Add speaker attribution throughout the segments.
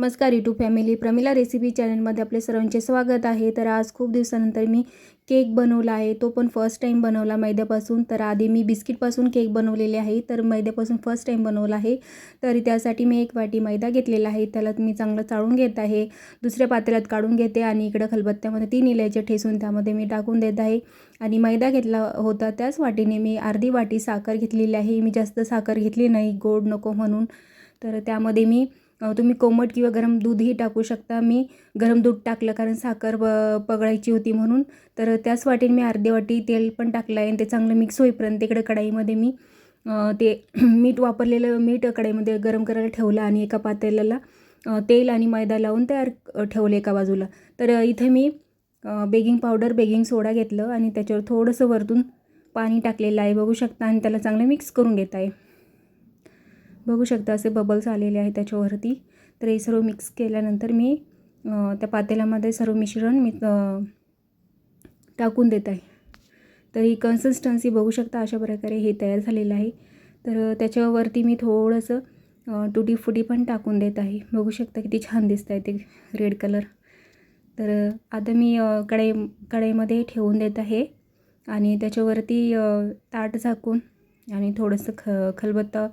Speaker 1: नमस्कार YouTube family, Pramila recipe चॅनलमध्ये आपले सर्वांचे स्वागत आहे। तर आज खूप दिवसानंतर मी केक बनवला आहे, तो पण फर्स्ट टाइम बनवला मैद्यापासून। तर आधी मी बिस्किटपासून केक बनवलेले आहे, तर मैद्यापासून फर्स्ट टाइम बनवला आहे। तर त्यासाठी मी 1 वाटी मैदा घेतलेला आहे, त्याला मी चांगलं चाळून घेत आहे, दुसऱ्या पातेल्यात काढून घेते आणि इकडे खलबत्त्यामध्ये 3 इलायच्या ठेचून त्यामध्ये मी टाकून देत आहे। आणि मैदा घेतला होता त्याच वाटीने मी अर्धी वाटी साखर घेतलेली आहे। मी जास्त साखर घेतली नाही, गोड नको म्हणून। तर त्यामध्ये मी तुम्ही कोमट किंवा गरम दूधही टाकू शकता। मी गरम दूध टाकलं कारण साखर पगळायची होती म्हणून। तर त्याच वाटीने मी अर्धी वाटी तेल पण टाकलं आहे आणि ते चांगलं मिक्स होईपर्यंत इकडे कढईमध्ये मी ते मीठ वापरलेलं मीठ कढईमध्ये गरम करायला ठेवलं आणि एका पातेल्याला तेल आणि मैदा लावून तयार ठेवले एका बाजूला। तर इथे मी बेकिंग पावडर बेकिंग सोडा घेतलं आणि त्याच्यावर थोडंसं वरतून पाणी टाकलेलं आहे, बघू शकता। आणि त्याला चांगलं मिक्स करून घेत आहे, बघू शकता असे बबल्स आलेले आहेत त्याच्यावरती। तर हे सर्व मिक्स केल्यानंतर मी त्या पातेल्यामध्ये सर्व मिश्रण मी टाकून देत आहे। तर कन्सिस्टन्सी बघू शकता, अशा प्रकारे हे तयार झालेलं आहे। तर त्याच्यावरती मी थोडंसं टुटी फुटी पण टाकून देत आहे, बघू शकता किती छान दिसत आहे ते रेड कलर। तर आता मी कढईमध्ये ठेवून देत आहे आणि त्याच्यावरती ताट झाकून आणि थोडंसं खलबत्ता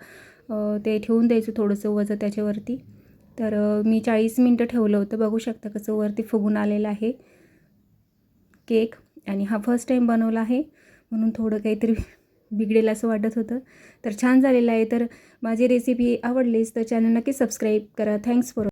Speaker 1: ते ठेवून द्यायचं, थोडंसं वजं त्याच्यावरती। तर मी 40 मिनटं ठेवलं होतं, बघू शकता कसं वरती फुगून आलेलं आहे केक। आणि हा फर्स्ट टाइम बनवला आहे म्हणून थोडं काहीतरी बिघडेल असं वाटत होतं। तर छान झालेलं आहे। तर माझी रेसिपी आवडलीच तर चॅनल नक्की सबस्क्राईब करा। Thanks for